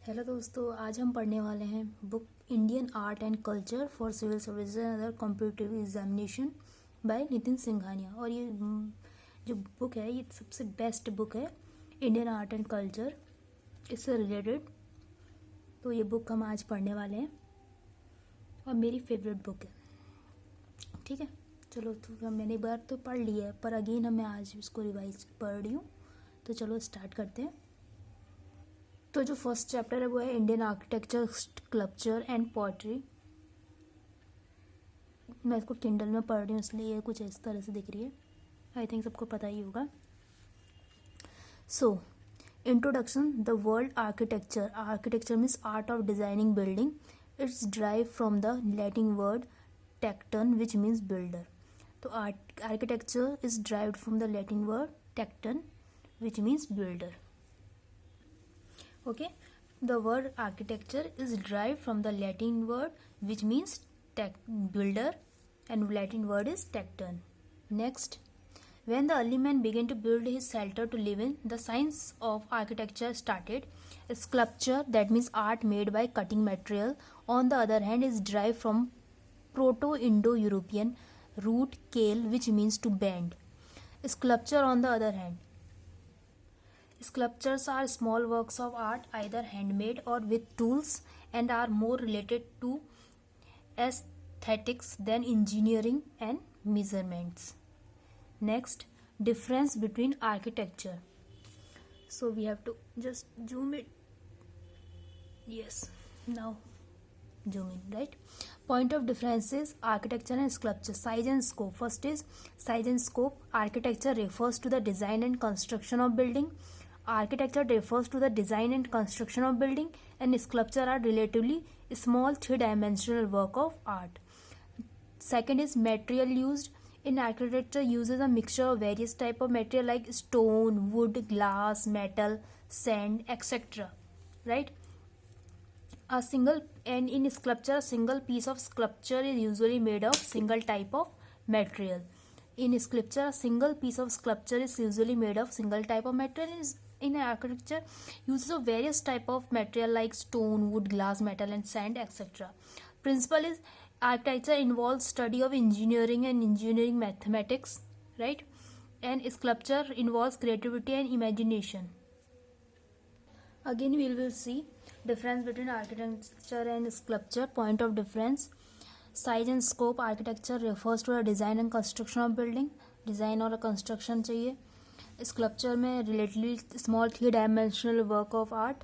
Hello दोस्तों, आज हम पढ़ने वाले हैं book Indian art and culture for civil services and other competitive examination by Nitin Singhania. और ये जो बुक है ये सबसे बेस्ट बुक है इंडियन आर्ट एंड कल्चर इससे रिलेटेड। तो ये बुक हम आज पढ़ने वाले हैं और मेरी फेवरेट बुक है। ठीक है, चलो तो मैंने एक बार तो पढ़ लिया है पर अगेन मैं आज इसको रिवाइज पढ़ रही हूँ। तो चलो स्टार्ट करते हैं। तो जो फर्स्ट चैप्टर है वो है Indian architecture, sculpture and poetry. मैं इसको किंडल में पढ़ रही हूँ इसलिए ये कुछ इस तरह से दिख रही है। आई थिंक सबको पता ही होगा। So introduction. The world architecture. Architecture means art of designing building. It's derive from the Latin word tekton which means builder. तो architecture is derived from the Latin word tekton which means builder. Okay, the word architecture is derived from the Latin word which means builder, and Latin word is tecton. Next, when the early man began to build his shelter to live in, the science of architecture started. Sculpture, that means art made by cutting material, on the other hand, is derived from Proto-Indo-European root kale, which means to bend. Sculpture, on the other hand, sculptures are small works of art, either handmade or with tools, and are more related to aesthetics than engineering and measurements. Next, difference between architecture. So we have to just zoom it. Yes, now zoom in, right? Point of difference is architecture and sculpture. Size and scope. First is size and scope. Architecture refers to the design and construction of building. Architecture refers to the design and construction of building, and sculpture are relatively small three-dimensional work of art. Second is material used. In architecture, uses a mixture of various type of material like stone, wood, glass, metal, sand, etc. Right? In sculpture, a single piece of sculpture is usually made of single type of material. In sculpture, a single piece of sculpture is usually made of single type of material. In architecture, uses of various type of material like stone, wood, glass, metal, and sand, etc. Principle is architecture involves study of engineering and engineering mathematics, right? And sculpture involves creativity and imagination. Again, we will see difference between architecture and sculpture. Point of difference. Size and scope. Architecture refers to the design and construction of building. Design और construction चाहिए. Sculpture में relatively small three dimensional work of art.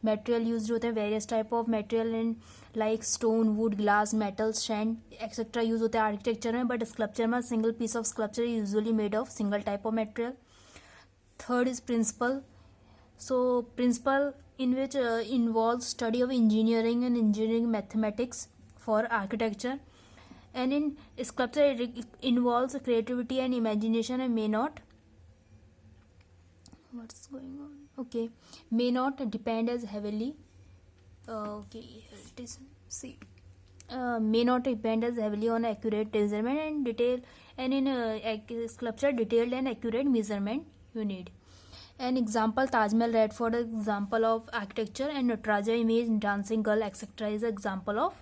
Material use होते हैं various type of material in like stone, wood, glass, metals, sand etcetera use होते हैं architecture में. But sculpture में single piece of sculpture usually made of single type of material. Third is principle. So principle in which involves study of engineering and engineering mathematics for architecture, and in sculpture it involves creativity and imagination and may not what's going on okay may not depend as heavily okay here it is. See, may not depend as heavily on accurate measurement and detail, and in sculpture detailed and accurate measurement you need. An example, Taj Mahal read for the example of architecture, and Nataraja image, dancing girl, etc. is an example of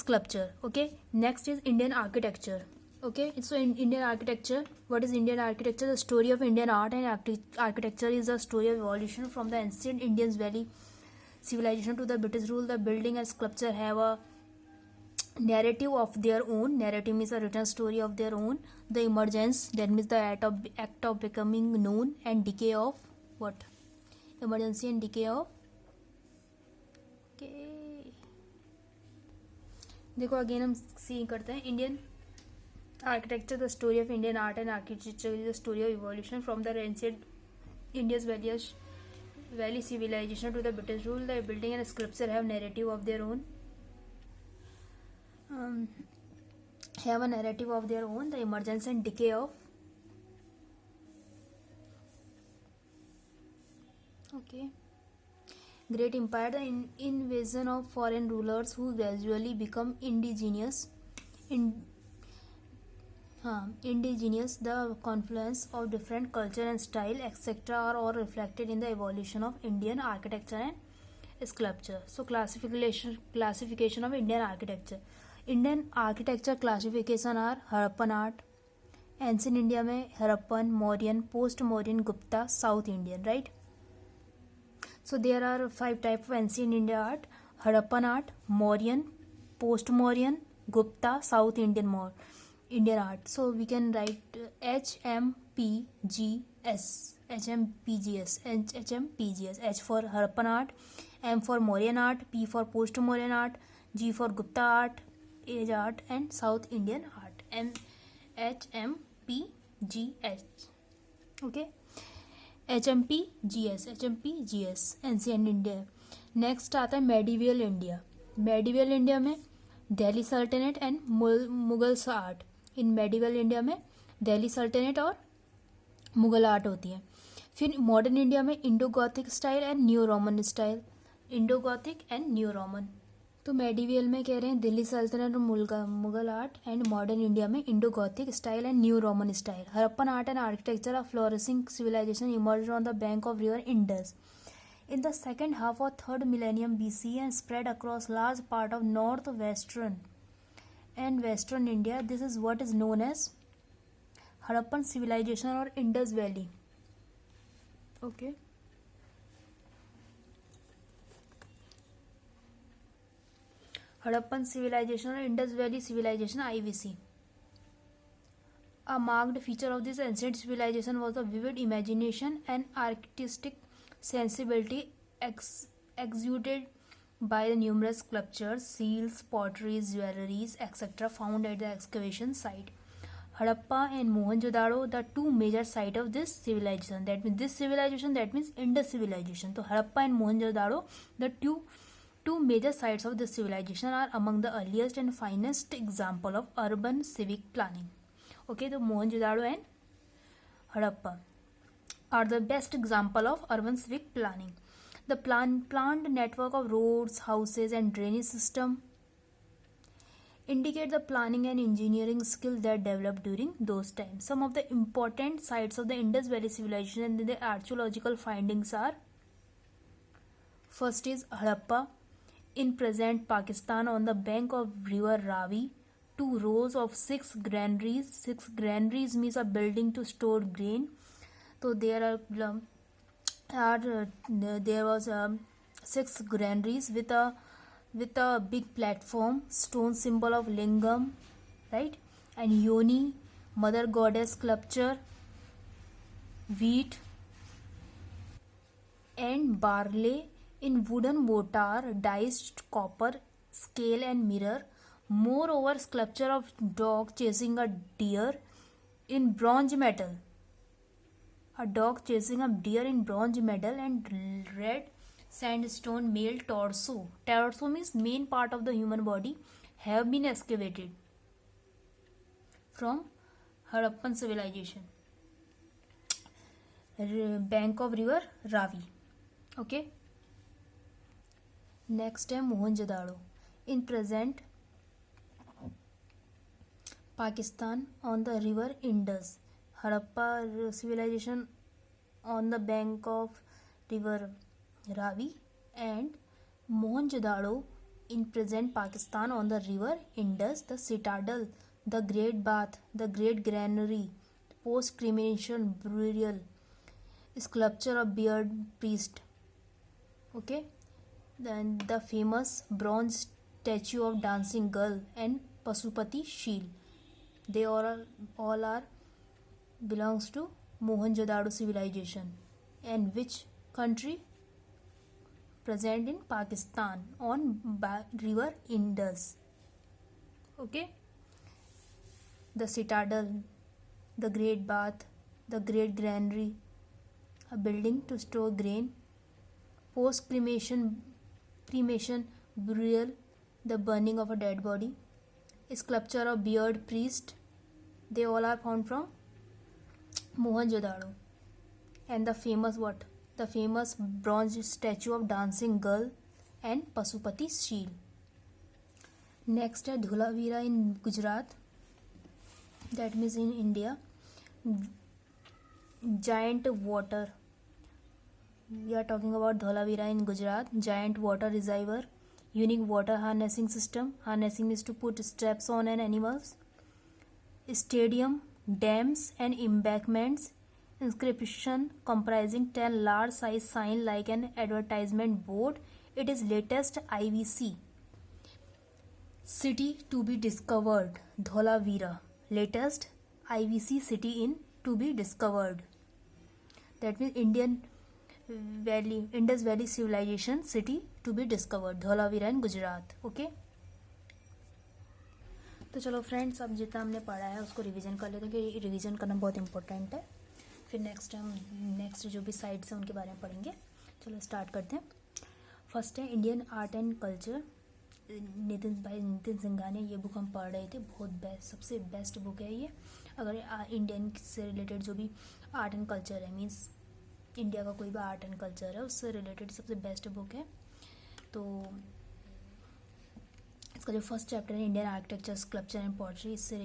sculpture. Okay, next is Indian architecture. Okay, so in Indian architecture, what is Indian architecture? The story of Indian art and architecture is a story of evolution from the ancient Indian valley civilization to the British rule. The building and sculpture have a narrative of their own. Narrative means a written story of their own. The emergence, that means the act of becoming known, and decay of what? Emergency and decay of. Okay, देखो again हम सी करते हैं. Indian architecture, the story of Indian art and architecture is the story of evolution from the ancient Indians valley civilization to the British rule. The building and sculpture have narrative of their own. Have a narrative of their own. The emergence and decay of. Okay. Great empire. The invasion of foreign rulers who gradually become indigenous. Indigenous. The confluence of different culture and style, etc., are all reflected in the evolution of Indian architecture and sculpture. So classification of Indian architecture. Indian architecture classification are Harappan art. Ancient India में Harappan, Mauryan, post Mauryan, Gupta, south Indian, right. So there are 5 types of ancient India art: Harappan art, Mauryan, post-Mauryan, Gupta, South Indian Indian art. So we can write HMPGS, HMPGS, HMPGS. H for Harappan art, M for Mauryan art, P for post-Mauryan art, G for Gupta art, age art, and South Indian art. HMPGS. Okay. HMPGS ancient India. Next आता है medieval India. Medieval India में दिल्ली सल्तनत and Mughals art. In medieval India में दिल्ली सल्तनत और Mughal art होती है. फिर modern India में Indo Gothic style and new Roman style. Indo Gothic and new Roman. तो मेडिवल में कह रहे हैं दिल्ली सल्तनत और Mughal art, and modern India में Indo Gothic style and new Roman style. Harappan art and architecture of flourishing civilization emerged on the bank of river Indus in the second half of 3rd millennium BC and spread across large part of northwestern and western India. This is what is known as Harappan civilization or Indus Valley. Okay. Harappan civilization or Indus Valley civilization, IVC. A marked feature of this ancient civilization was the vivid imagination and artistic sensibility exuded by the numerous sculptures, seals, potteries, jewelries, etc. found at the excavation site. Harappa and Mohenjo-daro, the two major sites of this civilization. That means this civilization, that means Indus civilization. So Harappa and Mohenjo-daro, the two major sites of this civilization, are among the earliest and finest example of urban civic planning. Okay, the Mohenjo-daro and Harappa are the best example of urban civic planning. The planned network of roads, houses, and drainage system indicate the planning and engineering skill that developed during those times. Some of the important sites of the Indus Valley civilization and the archaeological findings are: first is Harappa in present Pakistan on the bank of river Ravi. 2 rows of 6 granaries. 6 granaries means a building to store grain. So there was 6 granaries with a big platform, stone symbol of lingam, right? And yoni, mother goddess sculpture, wheat and barley in wooden mortar, diced copper, scale and mirror. Moreover, sculpture of dog chasing a deer in bronze medal. A dog chasing a deer in bronze medal and red sandstone male torso. Torso means main part of the human body have been excavated from Harappan civilization. Bank of river Ravi. Okay. Next है Mohenjo-daro in present Pakistan on the river Indus. Harappa civilization on the bank of river Ravi, and Mohenjo-daro in present Pakistan on the river Indus. The citadel, the great bath, the great granary, post-cremation burial, sculpture of beard priest. Okay. Then the famous bronze statue of dancing girl and Pasupati shield. They all are belongs to Mohenjo-daro civilization. And which country? Present in Pakistan on river Indus. Okay. The citadel, the great bath, the great granary, a building to store grain, post-cremation burial, the burning of a dead body, sculpture of beard priest. They all are found from Mohenjo-daro. And the famous what? The famous bronze statue of dancing girl and Pasupati shield. Next है Dhulavira in Gujarat. That means in India. Giant water we are talking about Dholavira in Gujarat, giant water reservoir, unique water harnessing system. Harnessing is to put straps on an animals. Stadium, dams and embankments. Inscription comprising 10 large size sign like an advertisement board. It is latest IVC. City to be discovered, Dholavira. Latest IVC city in to be discovered. That means Indus Valley civilization city to be discovered, Dholavira in Gujarat. Okay, तो चलो friends, अब जितना हमने पढ़ा है उसको revision कर लेते हैं, क्योंकि रिवीजन करना बहुत इंपॉर्टेंट है. फिर नेक्स्ट हम नेक्स्ट जो भी साइट्स हैं उनके बारे में पढ़ेंगे. चलो स्टार्ट करते हैं. फर्स्ट है Indian art and culture, Nitin Singhania. ये बुक हम पढ़ रहे थे, बहुत बेस्ट, सबसे बेस्ट बुक है ये. अगर इंडियन से रिलेटेड जो भी आर्ट एंड कल्चर है, मीन्स इंडिया का कोई भी आर्ट एंड कल्चर है, उससे रिलेटेड सबसे बेस्ट बुक है. तो इसका जो फर्स्ट चैप्टर है Indian architecture, sculpture and pottery, इससे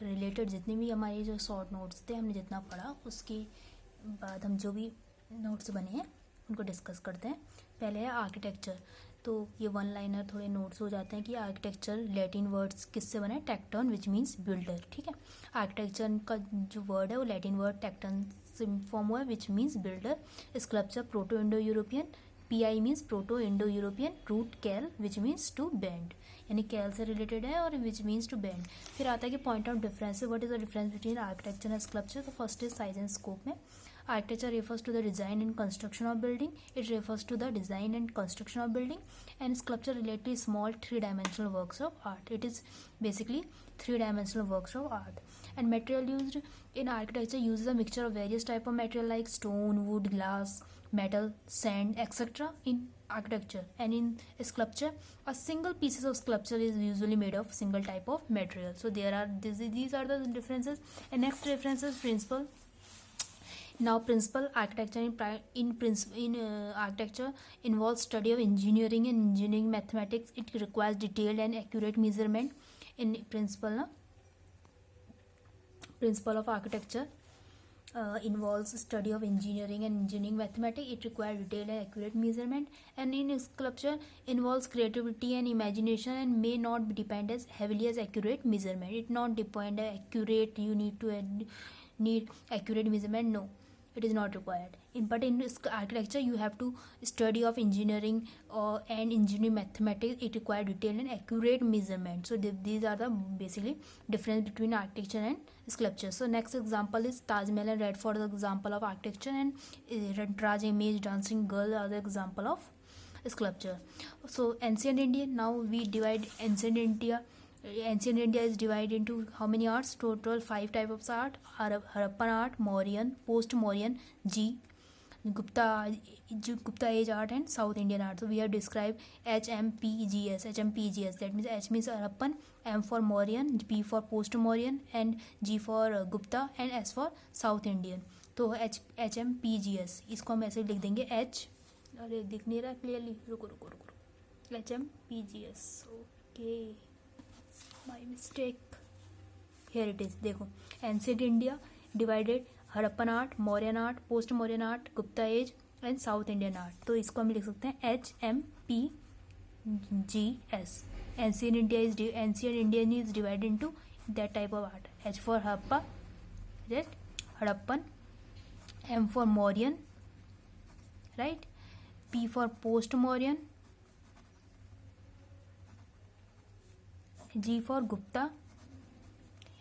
रिलेटेड जितने भी हमारे जो शॉर्ट नोट्स थे, हमने जितना पढ़ा उसके बाद हम जो भी नोट्स बने हैं उनको डिस्कस करते हैं. पहले है आर्किटेक्चर. तो ये वन लाइनर थोड़े नोट्स हो जाते हैं कि आर्किटेक्चर लैटिन वर्ड्स किससे बना है, टेक्टन विच मीन्स बिल्डर. ठीक है, आर्किटेक्चर का जो वर्ड है वो लैटिन वर्ड टेक्टन से फॉर्म हुआ है, which means builder. Sculpture proto Indo European, PI means proto Indo European. Root कैल विच मीन्स टू बेंड, यानी कैल से रिलेटेड है और विच मीन्स टू बेंड. फिर आता है कि point out difference, what is the difference between architecture and sculpture. तो first is size and scope में. Architecture refers to the design and construction of building. It refers to the design and construction of building. And sculpture relate to small three-dimensional works of art. It is basically three-dimensional works of art. And material used in architecture uses a mixture of various type of material like stone, wood, glass, metal, sand, etc. in architecture. And in sculpture, a single pieces of sculpture is usually made of single type of material. So there are these are the differences. And next difference is principle. Now principal architecture in architecture involves study of engineering and engineering mathematics. It requires detailed and accurate measurement. In principle of architecture involves study of engineering and engineering mathematics. It requires detailed and accurate measurement. And in sculpture involves creativity and imagination and may not depend as heavily as accurate measurement. It not depend accurate, you need accurate measurement. No, it is not required. But in architecture you have to study of engineering and engineering mathematics. It requires detailed and accurate measurement. So these are the basically difference between architecture and sculpture. So next example is Taj Mahal and Red Fort, the example of architecture, and Raj image, dancing girl are the example of sculpture. So ancient India, now we divide ancient India. Ancient India is divided into how many arts? Total 5 types of art: Harappan art, Mauryan, post-Mauryan, Gupta age art, and South Indian art. So we have described HMPGS. HMPGS, that means H means Harappan, M for Mauryan, P for post-Mauryan, and G for Gupta, and S for South Indian. तो HMPGS इसको हम ऐसे लिख देंगे H, अरे दिख नहीं रहा क्लियरली, रुको HMPGS. Okay, my mistake, here it is. देखो, ancient India divided Harappan art, Mauryan art, post Mauryan art, Gupta age and South Indian art. तो इसको हम लिख सकते हैं HMPGS. ancient Indian is divided into that type of art. H for Harappa, right, Harappan. M for Mauryan, right, P for post Mauryan, G for Gupta,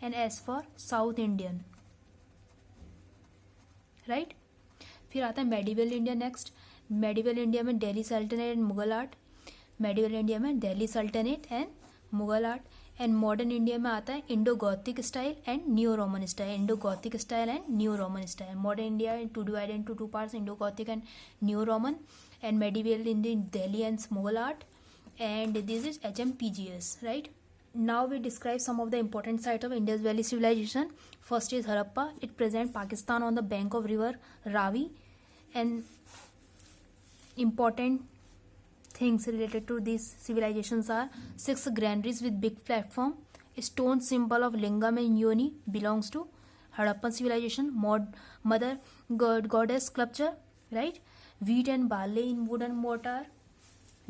and S for South Indian, right. फिर आता है medieval India. Next, medieval India में दिल्ली सल्तनत and Mughal art. Medieval India में दिल्ली सल्तनत and Mughal art. And modern India में आता है Indo Gothic style and new Roman style. Indo Gothic style and new Roman style. Modern India to divide into 2 parts, Indo Gothic and new Roman. And medieval India Delhi and Mughal art. And this is HMPGS, right. Now we describe some of the important sites of Indus Valley civilization. First is Harappa. It presents Pakistan on the bank of river Ravi. And important things related to these civilizations are 6 granaries with big platform. A stone symbol of lingam and yoni belongs to Harappan civilization. Mother goddess sculpture, right. wheat and barley in wooden mortar,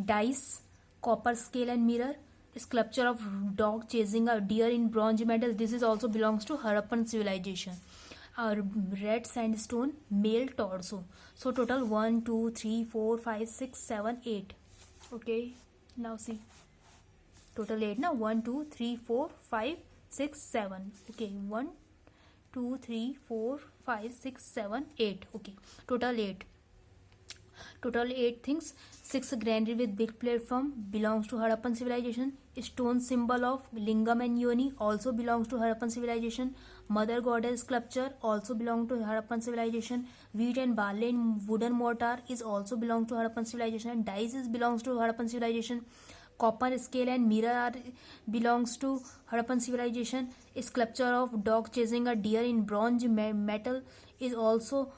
dice, copper scale and mirror, sculpture of dog chasing a deer in bronze medal. This is also belongs to Harappan civilization. Red sandstone male torso. So total 1 2 3 4 5 6 7 8. Okay, now see, total 8 now. 1 2 3 4 5 6 7. Okay, 1 2 3 4 5 6 7 8. Okay, total 8. Total 8 things. 6 granary with big platform belongs to Harappan civilization. Stone symbol of lingam and yoni also belongs to Harappan civilization. Mother goddess sculpture also belong to Harappan civilization. Wheat and barley in wooden mortar is also belong to Harappan civilization. And dice is belongs to Harappan civilization. Copper scale and mirror are belongs to Harappan civilization. Sculpture of dog chasing a deer in bronze metal is also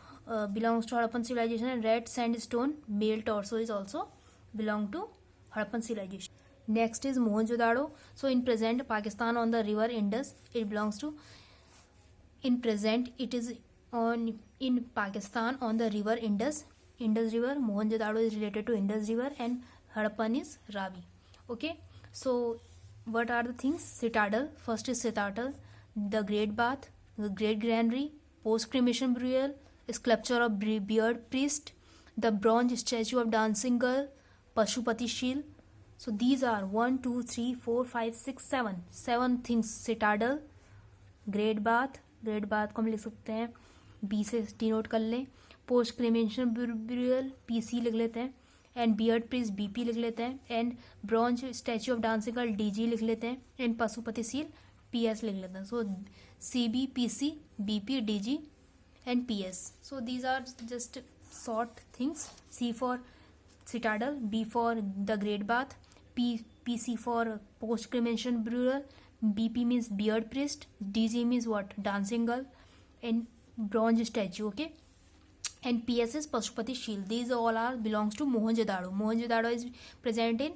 belongs to Harappan civilization. And red sandstone male torso is also belong to Harappan civilization. Next is Mohenjo-daro. So in present Pakistan on the river Indus, it belongs to, in present it is on in Pakistan on the river Indus River. Mohenjo-daro is related to Indus River and Harappan is Ravi. Okay, so what are the things? Citadel. First is citadel, the great bath, the great granary, post cremation burial, sculpture of beard priest, the bronze statue of dancing girl, Pashupati shield. So these are 1 2 3 4 5 6 7 things. Citadel, great bath को हम लिख सकते हैं B से denote कर लें. Post cremation burial PC लिख लेते हैं. एंड बियर्ड प्रिस्ट बीपी लिख लेते हैं. And bronze statue of dancing girl DG लिख लेते हैं. एंड पशुपति सील पीएस लिख लेते हैं. So CB PC BP DG and PS. So these are just short things. C for citadel, B for the great bath, PC for post cremation burial, BP means beard priest, DG means what? Dancing girl, and bronze statue. Okay, and PS is Pashupati shield. These all are belongs to Mohenjo-daro. Mohenjo-daro is present in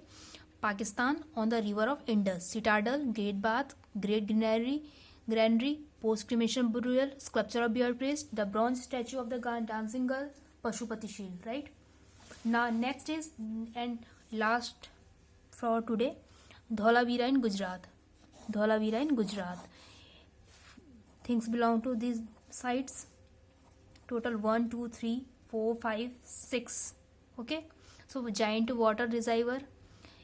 Pakistan on the river of Indus. Citadel, great bath, great granary, post cremation burial, sculpture of beard priest, the bronze statue of the dancing girl, Pashupati shield. Right now, next is and last for today, Dholavira in Gujarat. Dholavira in Gujarat. Things belong to these sites. Total 1 2 3 4 5 6. Okay, so giant water reservoir,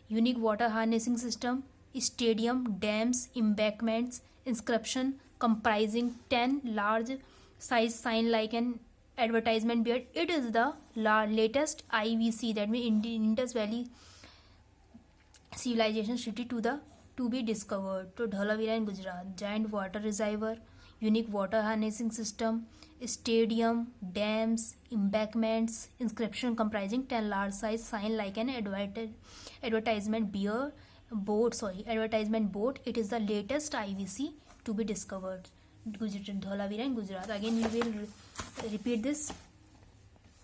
unique water harnessing system, stadium, dams, embankments, inscription comprising 10 large size sign like an advertisement beard. It is the latest IVC, that means Indus Valley civilization city to be discovered. To Dholavira in Gujarat, giant water reservoir, unique water harnessing system, stadium, dams, embankments, inscription comprising 10 large size sign like an advertisement board. It is the latest IVC to be discovered. Dholavira in Gujarat. Again we will repeat this.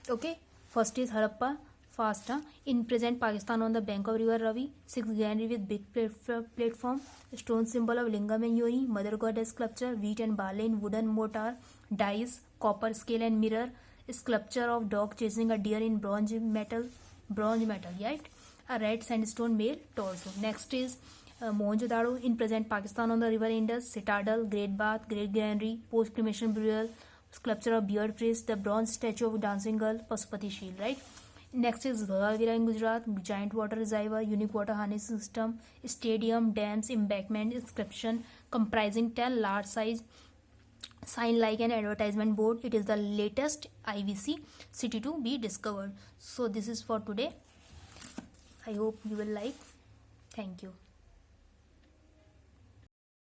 Okay, first is Harappa. Fast. In present Pakistan on the bank of river Ravi, 6 granary with big platform, stone symbol of lingam and yoni, mother goddess sculpture, wheat and barley in wooden mortar, dice, copper scale and mirror, sculpture of dog chasing a deer in bronze metal, right? A red sandstone male torso. Next is Mohenjo-daro. In present Pakistan on the river Indus, citadel, great bath, great granary, post cremation burial, sculpture of beard priest, the bronze statue of dancing girl, Pashupati shield. Right. Next is Dholavira in Gujarat, giant water reservoir, unique water harnessing system, stadium, dams, embankment, inscription comprising 10 large size sign like an advertisement board. It is the latest IVC city to be discovered. So this is for today. I hope you will like. Thank you.